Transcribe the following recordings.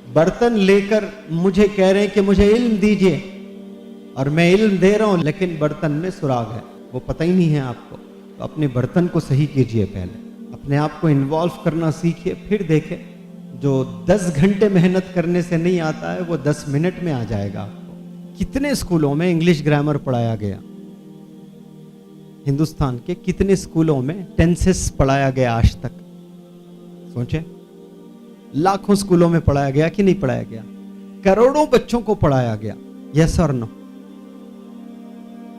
برتن لے کر مجھے کہہ رہے ہیں کہ مجھے علم دیجئے، اور میں علم دے رہا ہوں لیکن برتن میں سراغ ہے، وہ پتہ ہی نہیں ہے آپ کو. تو اپنے برتن کو صحیح کیجئے، پہلے اپنے آپ کو انوالو کرنا سیکھیے، پھر دیکھیں جو 10 گھنٹے محنت کرنے سے نہیں آتا ہے وہ 10 منٹ میں آ جائے گا آپ کو. کتنے اسکولوں میں انگلش گرامر پڑھایا گیا، ہندوستان کے کتنے اسکولوں میں ٹینسز پڑھایا گیا آج تک؟ سوچیں، لاکھوں اسکولوں میں پڑھایا گیا کہ نہیں پڑھایا گیا؟ کروڑوں بچوں کو پڑھایا گیا، یس اور نو؟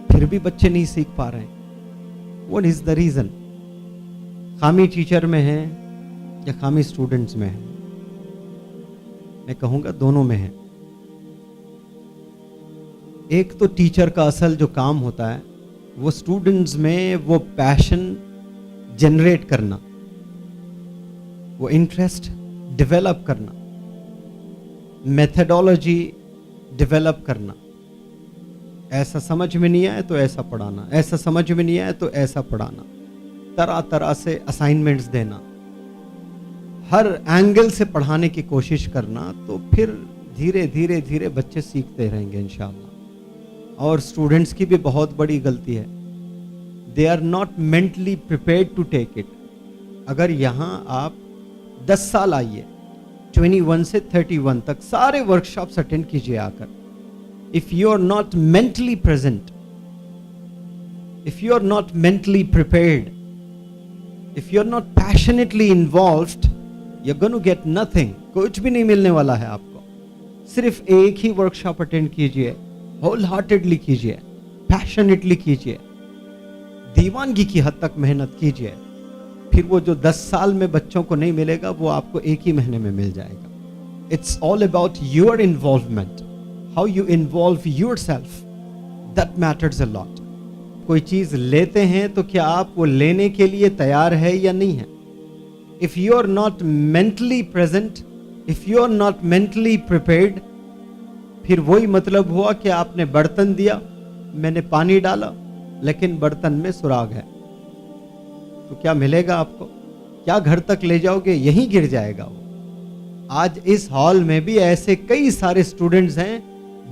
پھر بھی بچے نہیں سیکھ پا رہے ہیں. What is the reason? خامی ٹیچر میں ہے یا خامی اسٹوڈنٹس میں ہے؟ میں کہوں گا دونوں میں ہے. ایک تو ٹیچر کا اصل جو کام ہوتا ہے وہ اسٹوڈنٹس میں وہ پیشن جنریٹ کرنا، وہ انٹرسٹ ڈیولپ کرنا، میتھڈولوجی ڈیولپ کرنا. ایسا سمجھ میں نہیں آئے تو ایسا پڑھانا، ایسا سمجھ میں نہیں آئے تو ایسا پڑھانا، طرح طرح سے اسائنمنٹس دینا، ہر اینگل سے پڑھانے کی کوشش کرنا. تو پھر دھیرے دھیرے دھیرے بچے سیکھتے رہیں گے انشاءاللہ. اور اسٹوڈنٹس کی بھی بہت بڑی غلطی ہے، they are not mentally prepared to take it. اگر یہاں آپ 10 سال آئیے، 21 سے 31 تک سارے ورکشاپس اٹینڈ کیجیے آ کر. If you are not mentally present, if you are not mentally prepared, if you are not passionately involved, you're going to get nothing. کچھ بھی نہیں ملنے والا ہے آپ کو. صرف ایک ہی ورکشاپ اٹینڈ کیجئے، ہول ہارٹیڈلی کیجئے، پیشنیٹلی کیجئے، دیوانگی کی حد تک محنت کیجئے. پھر وہ جو 10 سال میں بچوں کو نہیں ملے گا وہ آپ کو ایک ہی مہینے میں مل جائے گا. It's all about your involvement. How you involve yourself, that matters a lot. کوئی چیز لیتے ہیں تو کیا آپ وہ لینے کے لیے تیار ہے یا نہیں ہے؟ If you are not mentally present, if you are not mentally prepared, پھر وہی مطلب ہوا کہ آپ نے برتن دیا، میں نے پانی ڈالا لیکن برتن میں سراغ ہے. تو کیا ملے گا آپ کو؟ کیا گھر تک لے جاؤ گے؟ یہیں گر جائے گا وہ. آج اس ہال میں بھی ایسے کئی سارے اسٹوڈنٹس ہیں،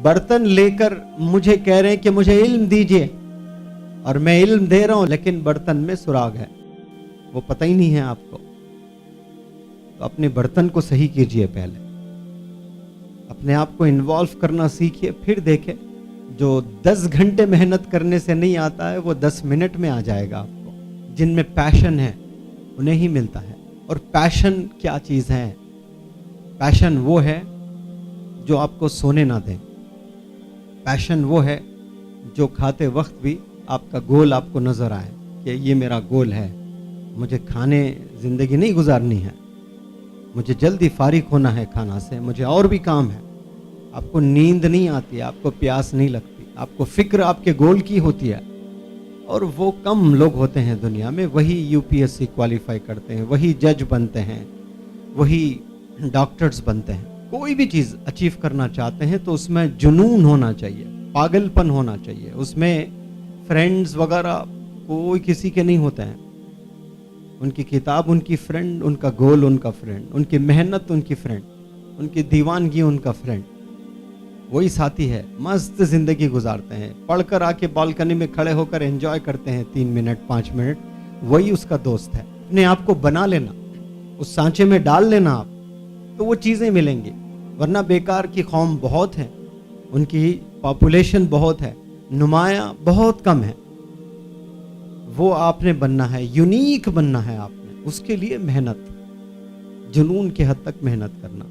برتن لے کر مجھے کہہ رہے ہیں کہ مجھے علم دیجئے، اور میں علم دے رہا ہوں لیکن برتن میں سراغ ہے، وہ پتہ ہی نہیں ہے آپ کو. تو اپنے برتن کو صحیح کیجئے، پہلے اپنے آپ کو انوالو کرنا سیکھیے، پھر دیکھیں جو 10 گھنٹے محنت کرنے سے نہیں آتا ہے وہ 10 منٹ میں آ جائے گا آپ کو. جن میں پیشن ہے انہیں ہی ملتا ہے. اور پیشن کیا چیز ہے؟ پیشن وہ ہے جو آپ کو سونے نہ دیں. پیشن وہ ہے جو کھاتے وقت بھی آپ کا گول آپ کو نظر آئے کہ یہ میرا گول ہے، مجھے کھانے زندگی نہیں گزارنی ہے، مجھے جلدی فارغ ہونا ہے کھانا سے، مجھے اور بھی کام ہے. آپ کو نیند نہیں آتی، آپ کو پیاس نہیں لگتی، آپ کو فکر آپ کے گول کی ہوتی ہے. اور وہ کم لوگ ہوتے ہیں دنیا میں، وہی UPSC کوالیفائی کرتے ہیں، وہی جج بنتے ہیں، وہی ڈاکٹرز بنتے ہیں. کوئی بھی چیز اچیو کرنا چاہتے ہیں تو اس میں جنون ہونا چاہیے، پاگل پن ہونا چاہیے. اس میں فرینڈز وغیرہ کوئی کسی کے نہیں ہوتے ہیں. ان کی کتاب ان کی فرینڈ، ان کا گول ان کا فرینڈ، ان کی محنت ان کی فرینڈ، ان کی دیوانگی ان کا فرینڈ. وہی ساتھی ہے، مست زندگی گزارتے ہیں، پڑھ کر آ کے بالکنی میں کھڑے ہو کر انجوائے کرتے ہیں 3 منٹ 5 منٹ. وہی اس کا دوست ہے. اپنے آپ کو بنا لینا، اس سانچے میں ڈال لینا آپ، تو وہ چیزیں ملیں گی. ورنہ بیکار کی قوم بہت ہے، ان کی پاپولیشن بہت ہے، نمایاں بہت کم ہے. وہ آپ نے بننا ہے، یونیک بننا ہے آپ نے. اس کے لیے محنت، جنون کی حد تک محنت کرنا.